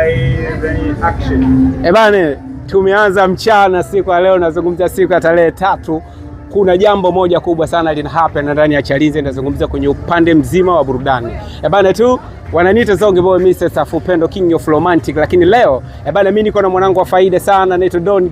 live action. Bane, tumeanza mchana siku ya leo, nazungumzia siku ya tarehe 3. Kuna jambo moja kubwa sana lina happen ndani ya Chalinze, nazungumzia kwenye upande mzima wa burudani. Bane tu wananiita Zonge Boy Mr. Safupendo King of Romantic, lakini leo bana mimi niko na mwanangu wa faida sana anaitwa Don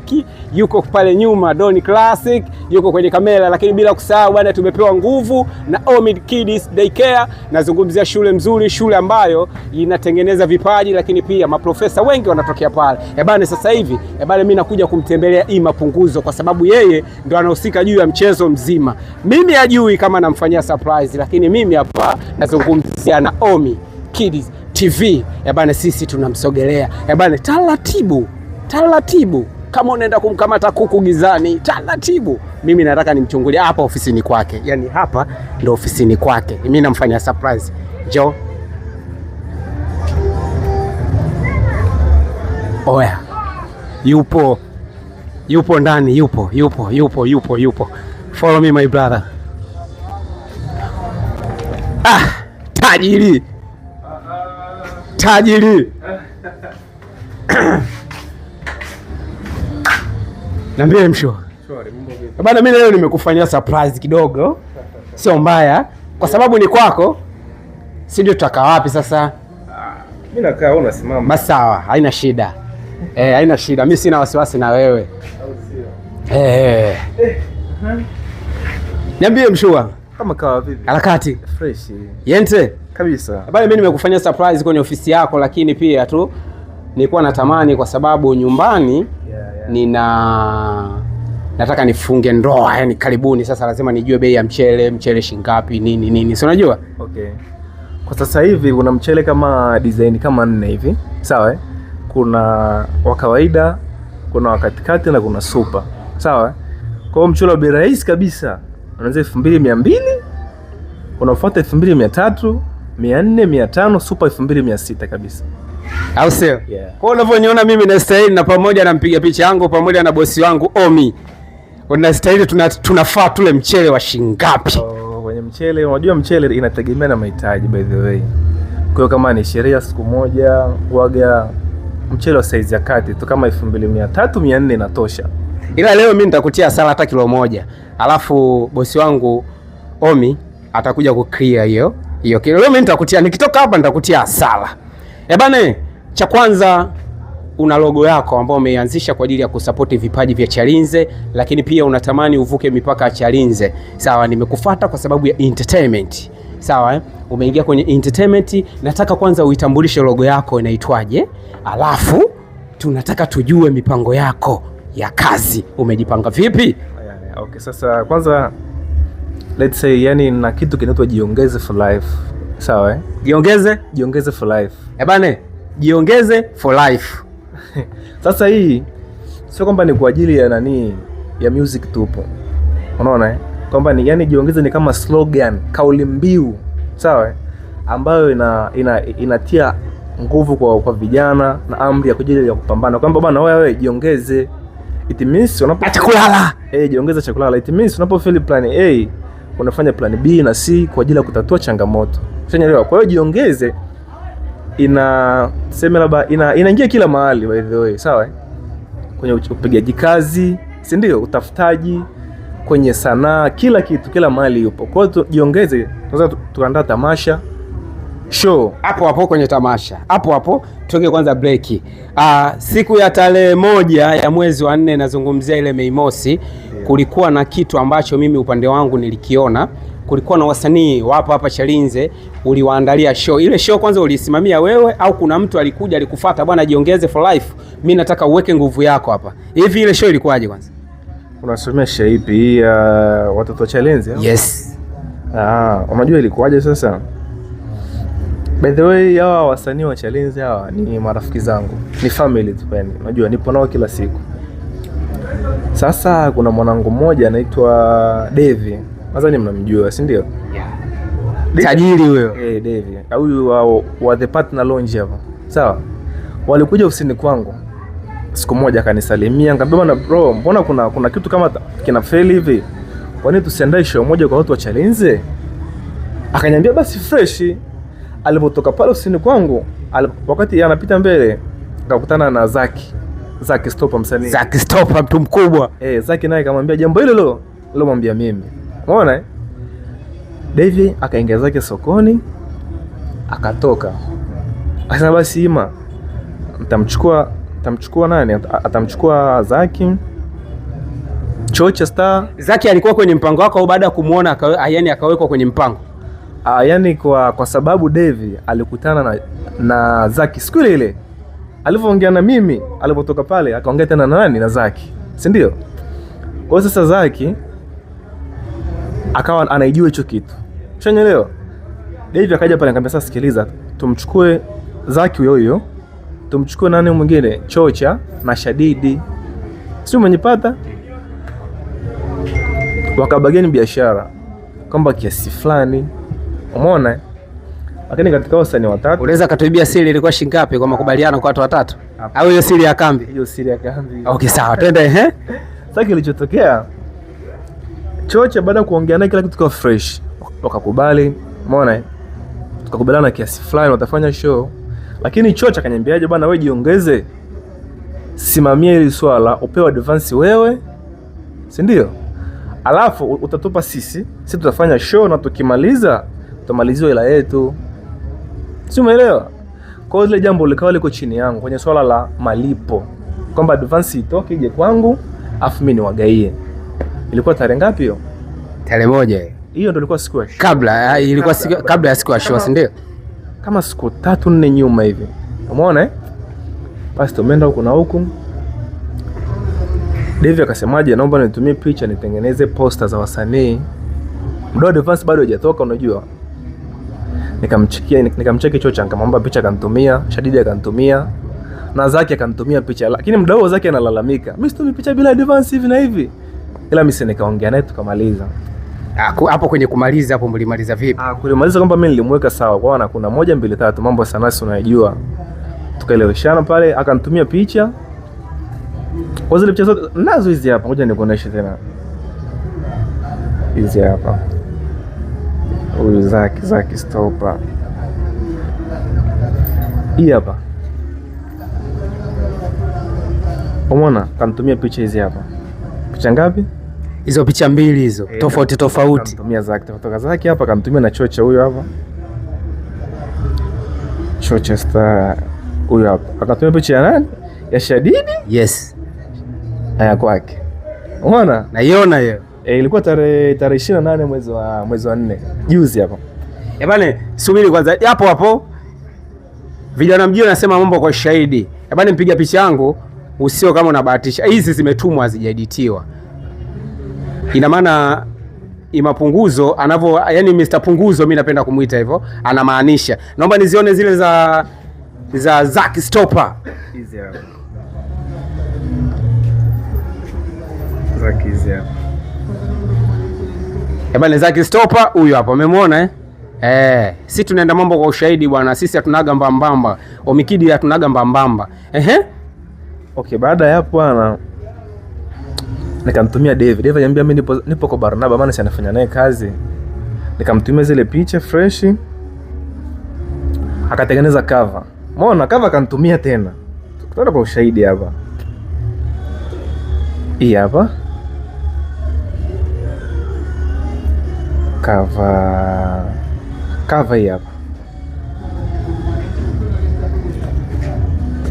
yuko pale nyuma, Don Classic yuko kwenye kamera, lakini bila kusahau bana tumepewa nguvu na Omid Kids Daycare. Nazungumzia shule nzuri, shule ambayo inatengeneza vipaji, lakini pia maprofesa wengi wanatokea pale. Bana sasa hivi bana mimi nakuja kumtembelea Mapunguzo kwa sababu yeye ndo anahusika juu ya mchezo mzima. Mimi hajui kama namfanyia surprise, lakini mimi hapa nazungumzia na Omid Kids TV. Bana sisi tunamsogelea bana taratibu kama unaenda kumkamata kuku gizani, taratibu. Mimi nataka nimchungulie hapa ofisini kwake, yani hapa ndo ofisini kwake. Mimi namfanyia surprise. Jo, oya, yupo ndani, yupo. Follow me my brother. Tajiri Niambie msho. Bana mimi leo nimekufanyia surprise kidogo. Sio mbaya kwa sababu ni kwako. Si ndio tutakaa wapi sasa? Mimi nakaa unasimama. Basi sawa, haina shida. Haina shida. Mimi sina wasiwasi na wewe. Au sio? Niambie mshua. Kama kawa vipi? Harakati fresh. Yente kabisa. Bana mimi nimekufanyia surprise kwenye ofisi yako, lakini pia tu nilikuwa natamani kwa sababu nyumbani nataka nifunge ndoa, yani karibuni. Sasa lazima nijue bei ya mchele shingapi, nini. Si unajua? Okay. Kwa sasa hivi kuna mchele kama design kama 4 hivi. Sawa? Kuna wa kawaida, kuna wa katikati na kuna super. Sawa? Kwa hiyo mchele wa bei rahisi kabisa unaanza 2200, unafuata 2300, 400, 500, super 2600 kabisa. Au sio? Kwa unavyoniona mimi na style na pamoja na mpiga picha yangu pamoja na bosi wangu Omi. Una style tunafaa tule mchele wa shingapi? Kwenye mchele, unajua mchele inategemea na mahitaji by the way. Kwa hiyo kama ni sheria siku moja waga mchele wa size ya kati tu kama 2300, 400 inatosha. Ila leo mimi nitakutia sala hata kilo 1. Alafu bosi wangu Omi atakuja ku clear hiyo kilo. Leo mimi nitakutia, nikitoka hapa nitakutia sala. Bana, cha kwanza una logo yako ambayo umeianzisha kwa ajili ya kusupport vipaji vya Chalinze, lakini pia unatamani uvuke mipaka ya Chalinze. Sawa, nimekufuata kwa sababu ya entertainment. Sawa, umeingia kwenye entertainment. Nataka kwanza uitambulishe logo yako inaitwaje? Alafu tunataka tujue mipango yako ya kazi. Umejipanga vipi? Okay, sasa kwanza let's say yani na kitu kinaitwa Jiongeze for Life. Sawa Jiongeze for Life. Bana, Jiongeze for Life. Sasa hii sio kwamba ni kwa ajili ya ya music tupo. Unaona kwamba ni yani Jiongeze ni kama slogan, kauli mbiu, sawa, ambayo inatia nguvu kwa vijana na amri ya kujili ya kupambana. Kwamba bwana wewe jiongeze. It means acha kulala. Jiongeze cha kulala. It means unapofeli plan A, unafanya plan B na C kwa ajili ya kutatua changamoto. Unaelewa? Kwa hiyo Jiongeze inaingia kila mahali by the way, sawa? Kwenye upigaji kazi, si ndio? Utafutaji, kwenye sanaa, kila kitu, kila mahali yupo. Kwa hiyo Jiongeze, tunaweza tuandaa tamasha, show. Hapo kwenye tamasha. Hapo tuweke kwanza break. Siku ya tarehe 1 ya mwezi wa 4 nazungumzia ile Mei Mosi, kulikuwa na kitu ambacho mimi upande wangu nilikiona. Kulikuwa na wasanii wapo hapa Chalinze, uliwaandalia show. Ile show kwanza ulisimamia wewe au kuna mtu alikuja alikufuata, bwana Jiongeze for Life, mimi nataka uweke nguvu yako hapa? Hivi ile show ilikuwaje kwanza? Unasomesha ipi ya watoto wa Chalinze? Yes. Unajua ilikuwaje sasa? By the way, hawa wasanii wa Chalinze hawa ni marafiki zangu, ni family tu yani. Unajua nipo nao kila siku. Sasa kuna mwanangu mmoja anaitwa Devi. Nadhani mnamjua, si ndio? Tajiri huyo. Devi. Huyu wa The Partner Lounge hapa. Sawa? Walikuja ofisini kwangu. Siku moja akanisalimia, nikamwambia bwana bro, mbona kuna kitu kama kina fail hivi? Kwa nini tusiandae show moja kwa watu wa Chalinze? Akaniambia basi fresh. Alipotoka pale ofisini kwangu, wakati anapita mbele, akakutana na Zaki Stopa, msanii Zaki Stopa, mtu mkubwa. Zaki naye kamwambia jambo hilo mwambia mimi. Umeona Devi akaingia zake sokoni, akatoka. Akasema basi Ima, Atamchukua nani? Atamchukua Zaki. Chocha Star. Zaki alikuwa kwenye mpango wako au baada ya kumuona yani akawekwa kwenye mpango? Yani kwa sababu Devi alikutana na Zaki siku ile alivyoongea na mimi, alipotoka pale akaongea tena na nani? Na Zaki, si ndio? Kwa sasa Zaki akawa anaijua hicho kitu. Ushanielewa? Devi akaja pale akamwambia sasa sikiliza, tumchukue Zaki huyo, tumchukue nani mwingine? Chocha na Shadidi. Sio umenipata? Wakabageni biashara kwamba kiasi fulani. Umeona? Lakini katika wasanii watatu, unaweza katuibia siri ilikuwa shilingi ngapi kwa makubaliano kwa watu watatu? Au hiyo siri ya kambi? Hiyo siri ya kambi. Okay, sawa, twende Sasa kilichotokea, Chocha baada ya kuongea naye kila kitu kwa fresh, wakakubali. Umeona? Tukakubaliana kiasi fulani watafanya show. Lakini Chocha kaniambiaje, bwana wewe jiongeze, simamia hili swala, upewe advance wewe, si ndio? Alafu utatupa sisi tutafanya show, na tukimaliza tutamaliziwa hela yetu. Si umeelewa? Kwa hiyo ile jambo likawa liko chini yangu kwenye swala la malipo, kwamba advance itoke ije kwangu afu mimi niwagaie. Ilikuwa tarehe ngapi hiyo? Tarehe 1. Hiyo ndio ilikuwa siku ya show. Ilikuwa kabla ya siku ya show, si ndio? Kama siku 3-4 nyuma hivi. Umeona Basi tumeenda huko na huko. Devi akasemaje, naomba nitumie picha nitengeneze poster za wasanii. Muda advance bado hajatoka, unajua. Nikamcheki Chocha, nikamwomba picha, akanitumia. Shadidi akanitumia, na Zaki akanitumia picha. Lakini muda huo Zaki analalamika, mimi situmii picha bila advance hivi na hivi. Ila mimi nikaongea naye tukamaliza. Hapo kwenye kumaliza hapo mlimaliza vipi? Kulimaliza kwamba mimi nilimweka sawa, kwa kuna 1 2 3 mambo sana si unajua. Tukaeleweshana pale, akanitumia picha. Kwa zile picha zote nazo hizi hapa, ngoja nikuoneshe tena. Hizi hapa. Huyu Zaki Stopa. Hii hapa. Umeona? Kanitumia picha hizi hapa. Picha ngapi? Hizo picha 2 hizo, tofauti. Kanitumia Zaki, kutoka Zaki hapa kanitumia na Chocha huyo hapa. Chocha Star huyo hapa. Akatumia picha ya nani? Ya Shadidi? Yes. Haya kwake. Umeona? Naiona hiyo. Ilikuwa tarehe 28 mwezi wa 4. Juzi hapa. Bwana, subiri kwanza. Hapo. Vijana mjini nasema mambo kwa shahidi. Bwana, mpiga picha yangu usio kama unabahatisha. Hizi zimetumwa hazijaeditiwa. Ina maana Imapunguzo yani Mr. Punguzo, mimi napenda kumuita hivyo, anamaanisha. Naomba nizione zile za Zaki Stopa. Hizi hapa. Zaki hizi hapa. Bwana, Zaki Stopa huyu hapa, umemwona sisi tunaenda mambo kwa ushahidi bwana, sisi hatunaga mbambamba. Omikidi hatunaga mbambamba. Okay, baada ya hapo bwana nikamtumia Devi ananiambia mimi nipo kwa Barnaba, maana si anafanya naye kazi. Nikamtumia zile picha fresh, akatengeneza cover. Umeona cover kanitumia tena. Tutaenda kwa ushahidi hapa. Hii hapa. Cover hii hapa.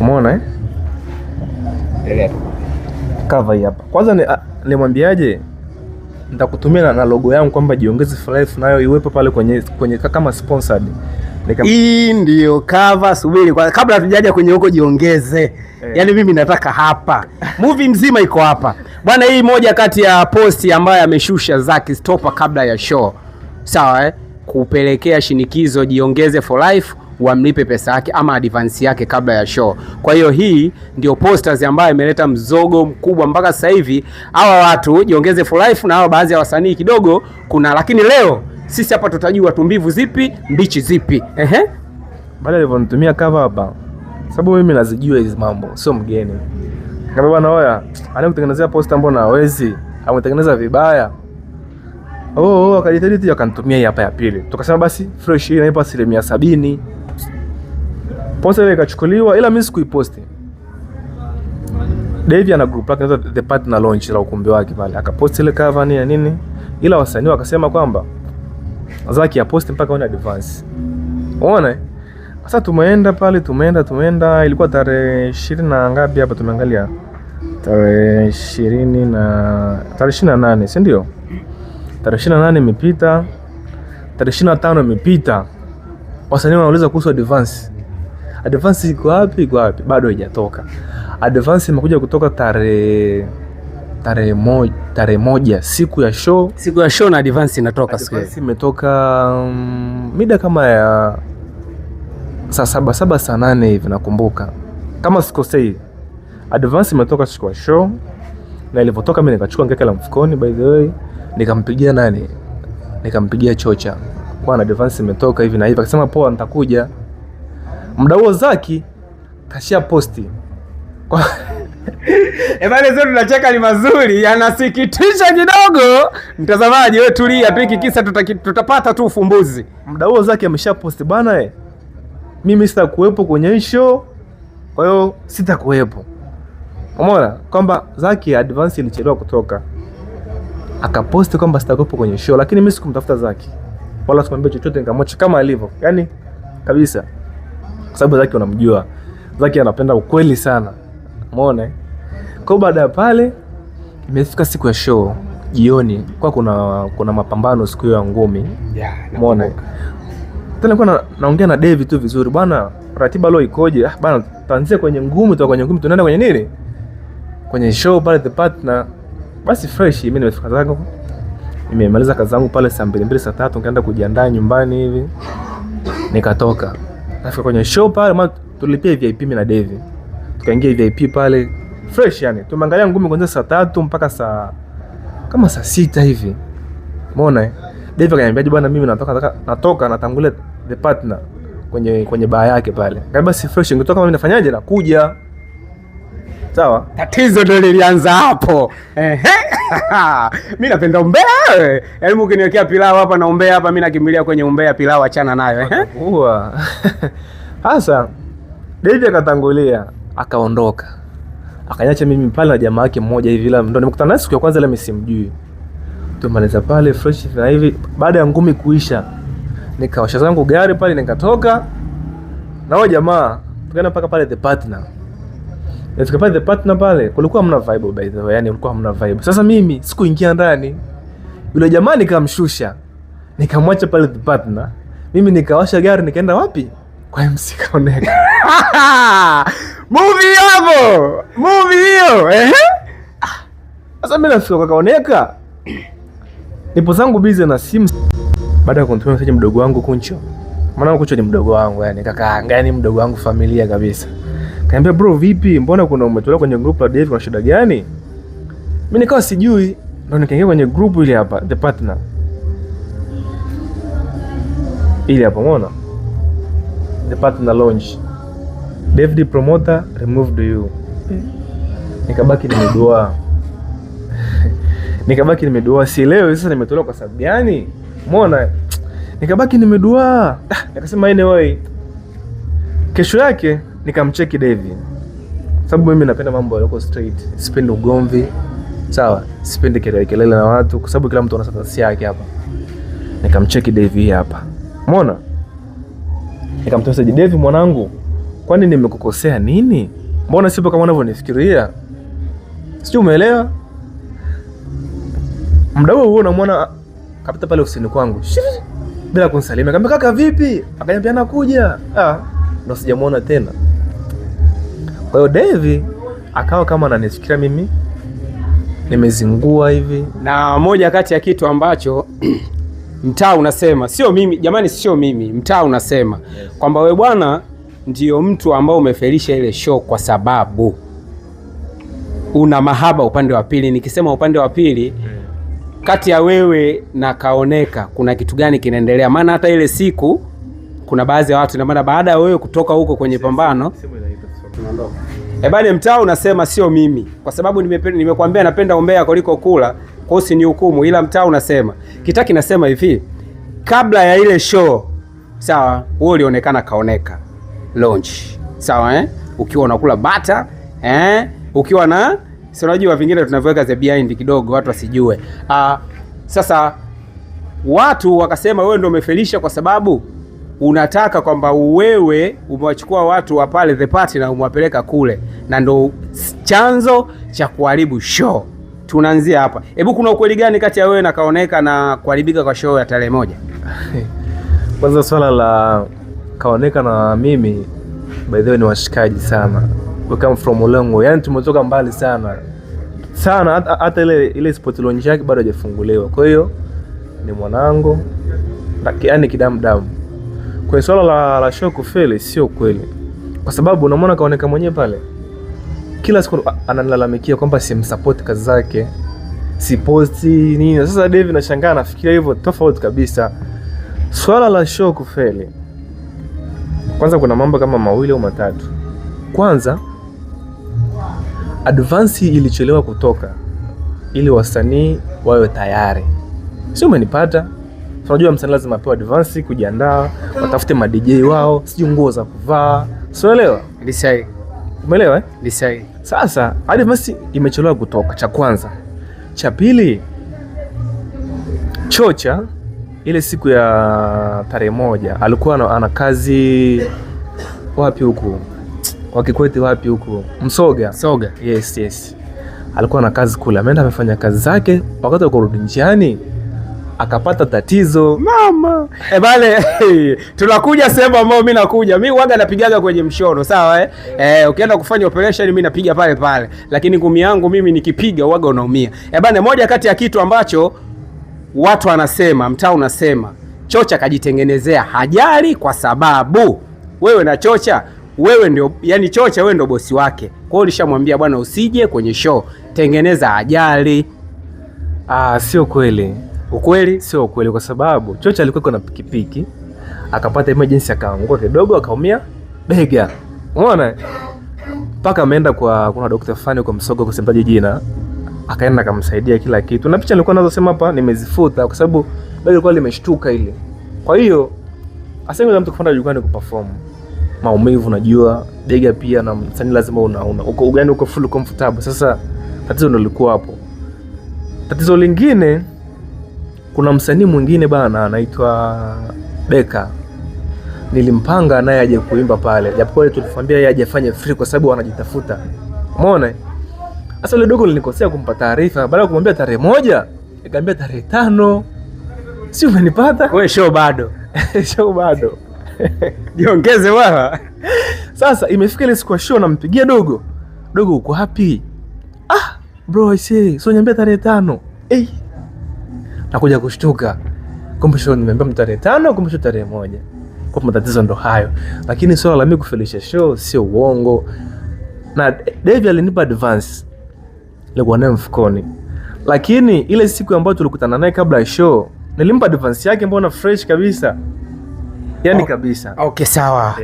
Umeona cover hii hapa. Kwanza nilimwambiaje, nitakutumia na logo yangu kwamba Jiongeze for Life nayo iwepo pale kwenye kama sponsored. Hii ndio cover. Subiri kwa kabla hatujaja kwenye huko Jiongeze. Yaani mimi nataka hapa. Movie mzima iko hapa. Bwana, hii moja kati ya posti ambayo ameshusha Zaki Stopa kabla ya show. Sawa kupelekea shinikizo Jiongeze for Life wamlipe pesa yake ama advance yake kabla ya show. Kwa hiyo hii ndio posters ambayo imeleta mzogo mkubwa mpaka sasa hivi. Hawa watu Jiongeze for Life na hawa baadhi ya wasanii kidogo kuna, lakini leo sisi hapa tutajua tumbivu zipi, mbichi zipi. Baada alivyonitumia cover hapa, sababu mimi nazijua hizo mambo, sio mgeni. Kama bwana oya, anakutengenezea poster mbona hawezi? Ametengeneza vibaya. Akajitahidi akanitumia hii hapa ya pili. Tukasema basi fresh hii inaipa 70%. Poster ile ikachukuliwa, ila mimi sikuiposti. Davy ana group lake inaitwa The Partner Launch la ukumbi wake pale. Akapost ile cover ni nini? Ila wasanii wakasema kwamba Zaki apost mpaka on advance. Unaona? Sasa tumeenda pale, tumeenda ilikuwa tarehe 20 na ngapi hapa tumeangalia? Tarehe 28, si ndio? Tarehe 28 imepita. Tarehe 25 imepita. Wasanii wanauliza kuhusu advance. Advance iko wapi? Bado haijatoka. Advance imekuja kutoka tarehe moja siku ya show. Siku ya show na advance inatoka siku. Advance imetoka mida kama ya saa 7 saa 8 hivi nakumbuka. Kama sikosei. Advance imetoka siku ya show. Na ilipotoka mimi nikachukua ngeke la mfukoni by the way, nikampigia nani? Nikampigia Chocha. Bwana advance imetoka hivi na hivi. Akasema poa nitakuja. Muda huo Zaki kashia posti. Ebale zetu tunacheka ni mazuri, yanasikitisha kidogo. Mtazamaji wewe tulia, piki kisa tutapata tu ufumbuzi. Muda huo Zaki amesha posti bana mimi sitakuwepo kwenye show. Kwa hiyo sitakuwepo. Umeona kwamba Zaki advance ilichelewa kutoka. Akaposti kwamba sitakuwepo kwenye show, lakini mimi sikumtafuta Zaki. Wala sikumwambia chochote, nikamwacha kama alivyo. Yaani kabisa. Kwa sababu Zaki unamjua. Zaki anapenda ukweli sana. Umeona? Kwa baada ya pale imefika siku ya show jioni, kwa kuna mapambano siku hiyo ya ngumi. Umeona? Tena nilikuwa naongea na Davy tu vizuri, bwana ratiba leo ikoje? Bwana tuanzie kwenye ngumi, tunaenda kwenye nini? Kwenye show pale The Partner. Basi fresh, mimi nimefika zangu. Nimemaliza kazi zangu pale saa 2 saa 3 nikaenda kujiandaa nyumbani hivi. Nikatoka. Nafika kwenye show pale, maana tulipia VIP mimi na Davy. Tukaingia VIP pale fresh yani. Tumeangalia ngumi kuanzia saa 3 mpaka saa 6 hivi. Umeona? Davy akaniambia bwana mimi natoka natangulia The Partner kwenye baa yake pale. Kaambia basi fresh ngitoka mimi nafanyaje? Nakuja. Sawa? Tatizo ndio lilianza hapo. Mimi napenda umbea wewe. Yaani ukiniwekea pilau hapa na umbea hapa, mimi nakimbilia kwenye umbea, pilau achana nayo. Sasa Davy akatangulia, akaondoka. Akaniacha mimi pale na jamaa yake mmoja hivi, ila ndo nimekutana naye siku ya kwanza, ila mimi simjui. Tumaliza pale fresh na hivi, baada ya ngumi kuisha nikawasha zangu gari pale nikatoka. Na wao jamaa tukaenda mpaka pale The Partner. Nifika pale The Partner pale, kulikuwa hamna vibe by the way, yani kulikuwa hamna vibe. Sasa mimi sikuingia ndani. Yule jamaa nikamshusha. Nikamwacha pale The Partner. Mimi nikawasha gari nikaenda wapi? Kwa MC Kaoneka. Movie hapo. Movie hiyo. Sasa mimi nafika kwa Kaoneka. Nipo zangu busy na simu. Baada ya kumtumia message mdogo wangu Kuncho. Maana Kuncho ni mdogo wangu yani, kakaanga yani mdogo wangu familia kabisa. Kaambia bro vipi? Mbona kuna umetolewa kwenye group la Davy, kuna shida gani? Mimi nikawa sijui, ndo nikaingia kwenye group ile hapa The Partner. Ile hapa umeona? The Partner Launch. Davy promoter removed you. Nikabaki nimedua. Si leo sasa nimetolewa kwa sababu gani? Umeona? Nikabaki nimedua. Nikasema anyway. Kesho yake nikamcheki Davy. Sababu mimi napenda mambo yako straight. Sipendi ugomvi. Sawa? Sipendi kelele na watu kwa sababu kila mtu ana status yake hapa. Nikamcheki Davy hapa. Umeona? Nikamtoa Davy mwanangu, kwani nimekukosea nini? Mbona sipo kama unavyonifikiria? Sijui umeelewa? Mdau huo unamwona kapita pale ofisini kwangu. Bila kunisalimia. Akamwambia kaka vipi? Akaniambia nakuja. Ndo sijamuona tena. Kwa hiyo Davy akawa kama ananifikiria mimi nimezingua hivi. Na moja kati ya kitu ambacho mtaa unasema, sio mimi jamani, sio mimi, mtaa unasema kwamba wewe bwana ndio mtu ambao umefelisha ile show kwa sababu una mahaba upande wa pili. Nikisema upande wa pili, kati ya wewe na Kaoneka kuna kitu gani kinaendelea? Maana hata ile siku kuna baadhi ya watu, na maana baada ya wewe kutoka huko kwenye pambano tunaondoka. Bali mtaa unasema sio mimi, kwa sababu nimekuambia napenda umbea kuliko kula, kwa hiyo ni hukumu. Ila mtaa unasema kitaki, nasema hivi, kabla ya ile show sawa, wewe ulionekana Kaoneka launch sawa, ukiwa unakula bata ukiwa na si unajua vingine tunavyoweka the behind kidogo watu wasijue. Sasa watu wakasema wewe ndio umefelisha kwa sababu unataka kwamba wewe umewachukua watu wa pale the party na umewapeleka kule, na ndo chanzo cha kuharibu show. Tunaanzia hapa. Hebu kuna ukweli gani kati ya wewe na Kaoneka na kuharibika kwa show ya tarehe 1? Kwanza swala la Kaoneka na mimi by the way ni washikaji sana. We come from Ulengo. Yaani tumetoka mbali sana. Sana hata ile spot launch yake bado hajafunguliwa. Kwa hiyo ni mwanangu. Yaani kidamu. Kwa swala la show kufeli sio kweli. Kwa sababu unamwona Kaoneka mwenyewe pale. Kila siku ananilalamikia kwamba simsupport kazi zake. Si posti nini. Sasa David nashangaa nafikiria hivyo tofauti kabisa. Swala la show kufeli. Kwanza kuna mambo kama mawili au matatu. Kwanza advance ilichelewa kutoka ili wasanii wawe tayari. Sio umenipata? Unajua msanii lazima apewe advance kujiandaa, watafute ma DJ wao, sijui nguo za kuvaa. Unaelewa? Lisai. Umeelewa eh? Lisai. Sasa advance imechelewa kutoka, cha kwanza. Cha pili, Chocha ile siku ya tarehe 1 alikuwa ana kazi wapi huku? Kwa Kikwete wapi huku? Soga. Yes. Alikuwa na kazi kule. Ameenda amefanya kazi zake, wakati wa kurudi njiani akapata tatizo. Mama. Bale, tunakuja sehemu ambayo mimi nakuja. Mimi waga napigaga kwenye mshono, sawa ukienda kufanya operation mimi napiga pale. Lakini ngumi yangu mimi nikipiga waga unaumia. Bale, moja kati ya kitu ambacho watu wanasema, mtaa unasema, Chocha kajitengenezea hajari kwa sababu wewe na Chocha, wewe ndio, yani Chocha wewe ndio bosi wake. Kwa hiyo ulishamwambia bwana usije kwenye show, tengeneza hajari. Sio kweli. Ukweli? Sio ukweli kwa sababu Chocha alikuwa na pikipiki, akapata emergency akaanguka kidogo akaumia bega. Unaona? Paka ameenda kuna daktari fulani kwa Msogo kusembaje jina. Akaenda akamsaidia kila kitu. Na picha nilikuwa nazo sema hapa nimezifuta kwa sababu bado ilikuwa limeshtuka ile. Kwa hiyo asenge mtu kufanya jukwani kuperform. Maumivu unajua, bega pia na msanii lazima uko gani uko full comfortable. Sasa tatizo ndio lilikuwa hapo. Tatizo lingine, kuna msanii mwingine bana anaitwa Beka. Nilimpanga naye aje kuimba pale. Japokuwa tulikwambia yeye aje afanye free kwa sababu wanajitafuta. Umeona? Sasa ile dogo nilikosea kumpa taarifa, baada ya kumwambia tarehe 1, nikamwambia tarehe 5. Si umenipata? Wewe show bado. Show bado. Jiongeze wewe. Sasa imefika ile siku ya show nampigia dogo. Dogo uko wapi? Bro, so niambia tarehe 5. Nakuja kushtuka. Kumbe show nimeambia tarehe 5, kumbe show tarehe 1. Kwa matatizo ndo hayo. Lakini swala la mimi kufelisha show sio uongo. Na David alinipa advance. Nilikuwa naye mfukoni. Lakini ile siku ambayo tulikutana naye kabla ya show, nilimpa advance yake mbona fresh kabisa. Yaani kabisa. Okay, sawa.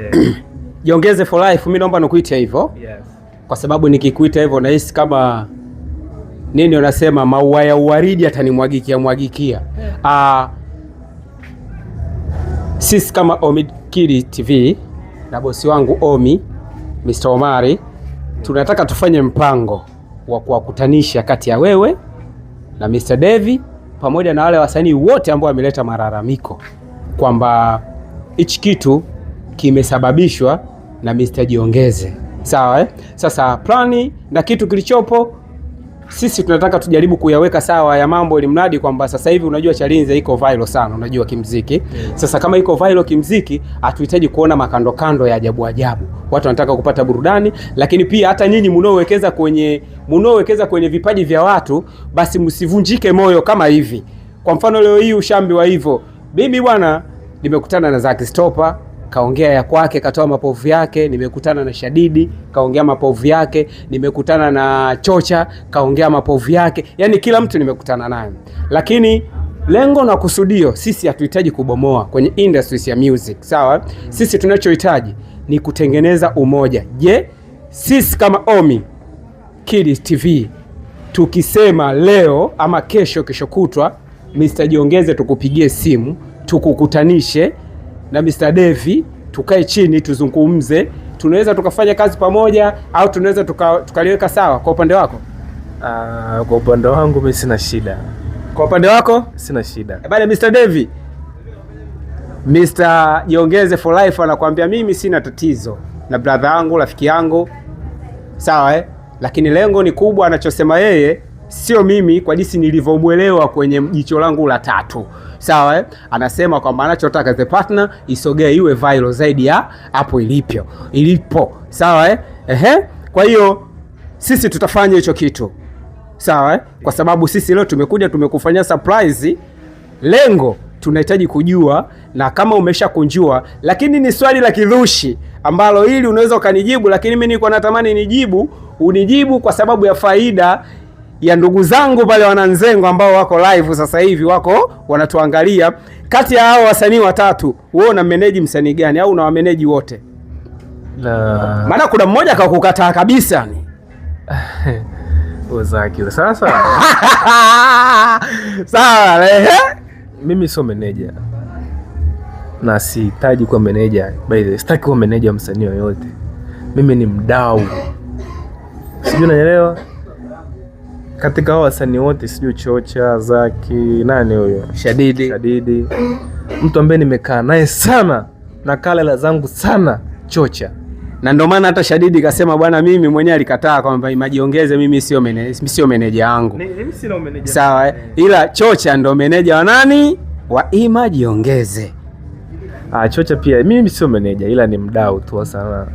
Jiongeze for life, mimi naomba nikuite hivyo. Yes. Kwa sababu nikikuita hivyo nahisi kama nini unasema maua ya uwaridi atanimwagikia. Sisi kama Omid Kid TV na bosi wangu Omi, Mr. Omari, tunataka tufanye mpango wa kuwakutanisha kati ya wewe na Mr. Devi pamoja na wale wasanii wote ambao wameleta malalamiko kwamba hichi kitu kimesababishwa na Mr. Jiongeze. Sawa Sasa plani na kitu kilichopo, sisi tunataka tujaribu kuyaweka sawa ya mambo, ili mradi kwamba sasa hivi unajua Chalinze iko viral sana, unajua kimziki. Sasa kama iko viral kimziki, hatuhitaji kuona makando ya ajabu. Watu wanataka kupata burudani, lakini pia hata nyinyi mnaowekeza kwenye vipaji vya watu, basi msivunjike moyo kama hivi. Kwa mfano leo hii ushambi wa hivyo. Bibi bwana, nimekutana na Zack Stopper, kaongea ya kwake, katoa mapovu yake. Nimekutana na Shadidi, kaongea mapovu yake. Nimekutana na Chocha, kaongea mapovu yake. Yaani kila mtu nimekutana naye. Lakini lengo na kusudio, sisi hatuhitaji kubomoa kwenye industry ya music, sawa? Sisi tunachohitaji ni kutengeneza umoja. Je, sisi kama Omid Kid TV tukisema leo ama kesho kutwa Mr. Jiongeze tukupigie simu, tukukutanishe na Mr. Devi, tukae chini tuzungumze, tunaweza tukafanya kazi pamoja au tunaweza tukaliweka sawa kwa upande wako? Kwa upande wangu mimi sina shida. Kwa upande wako? Sina shida. Bale Mr. Devi, Mr. Jiongeze for life anakuambia mimi sina tatizo na brother yangu, rafiki yangu. Sawa Lakini lengo ni kubwa, anachosema yeye sio mimi kwa jinsi nilivyomuelewa kwenye jicho langu la tatu. Sawa Anasema kwamba anachotaka the partner isogee iwe viral zaidi ya hapo ilipo. Sawa Kwa hiyo sisi tutafanya hicho kitu. Sawa Kwa sababu sisi leo tumekufanyia surprise. Lengo tunahitaji kujua, na kama umeshakunjua, lakini ni swali la kidhushi ambalo hili unaweza ukanijibu, lakini mimi niko natamani unijibu kwa sababu ya faida ya ndugu zangu pale Wananzengo ambao wako live sasa hivi, wako wanatuangalia. Kati ya hao wasanii watatu, wewe una manage msanii gani au una manage wote? Maana kuna mmoja akakukataa kabisa ni Ozaki. Sasa sawa mimi sio manager na sihitaji kuwa manager. By the way, sitaki kuwa manager msanii yoyote. Mimi ni mdau. Sijui unanielewa? Katika hao wasanii wote, sijui Chocha, Zaki, nani huyo? Shadidi. Mtu ambaye nimekaa naye sana na kala zangu sana, Chocha. Na ndio maana hata Shadidi kasema bwana, mimi mwenyewe alikataa kwamba Jiongeze mimi sio meneja wangu. Mimi sina meneja. Sawa ila Chocha ndo meneja wa nani? Wa Jiongeze. Chocha pia mimi sio meneja ila ni mdau tu sana.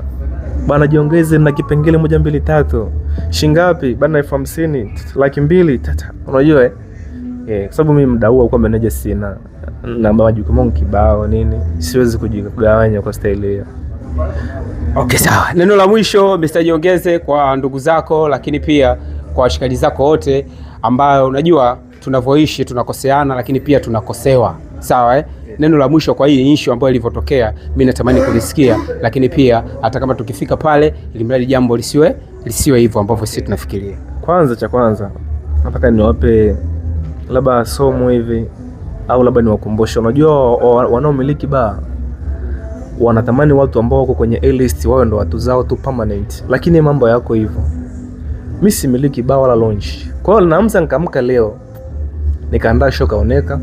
Bana Jiongeze na kipengele 1 2 3. Shingapi? Bana 50,000, 200,000 tata. Unajua kwa sababu mimi mdau kwa meneja sina. Na majukumu kibao nini. Siwezi kujigawanya kwa style hiyo. Okay, sawa. Neno la mwisho Mr. Jiongeze kwa ndugu zako, lakini pia kwa washikaji zako wote ambao unajua tunavyoishi tunakoseana, lakini pia tunakosewa. Sawa Neno la mwisho kwa hii issue ambayo ilivyotokea, mimi natamani kulisikia, lakini pia hata kama tukifika pale ili mradi jambo lisiwe hivyo ambavyo sisi tunafikiria. Cha kwanza nataka niwape labda somo hivi au labda niwakumbushe. Unajua wanaomiliki baa wanatamani watu ambao wako kwenye A-list wao ndo watu zao tu permanent, lakini mambo yako hivyo. Mimi similiki bar wala lounge. Kwa hiyo naamza nikamka leo nikaandaa show Kaoneka,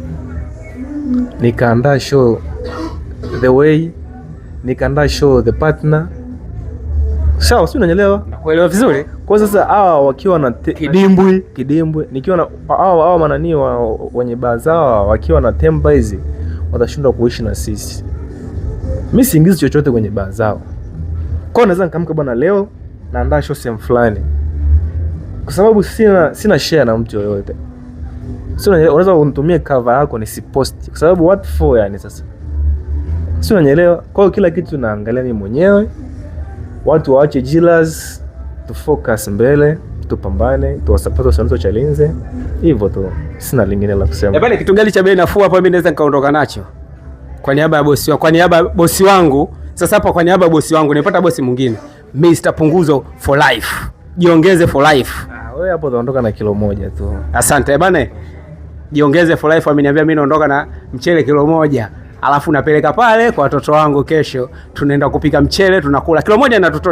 nikaandaa show The Way, nikaandaa show The Partner. Sawa, si unanielewa? Nakuelewa vizuri. Kwa sasa hawa wakiwa na kidimbwi nikiwa na hawa manani wenye bar zao wakiwa na temba hizi watashindwa kuishi na sisi. Mimi siingizi chochote kwenye bar zao. Kwa hiyo naweza nikamka bwana leo naandaa show sehemu fulani. Kwa sababu sina share na mtu yoyote. Sio, unaweza unitumie cover yako nisipost. Kwa sababu what for yani sasa. Sio, unanielewa? Kwa hiyo kila kitu naangalia mimi mwenyewe. Watu waache jealous, tu focus mbele, tupambane, tuwasupport wasanii Chalinze. Hivyo tu. Sina lingine la kusema. Bwana, kitu gani cha bei nafuu hapa mimi naweza nikaondoka nacho? Kwa niaba ya bosi wangu. Sasa hapa kwa niaba ya bosi wangu nimepata bosi mwingine, Mr. Punguzo for life. Jiongeze for life. Wewe hapo utaondoka na kilo 1 tu. Asante bana. Jiongeze for life ameniambia mimi naondoka na mchele kilo 1. Alafu napeleka pale kwa watoto wangu, kesho tunaenda kupika mchele tunakula kilo 1 na watoto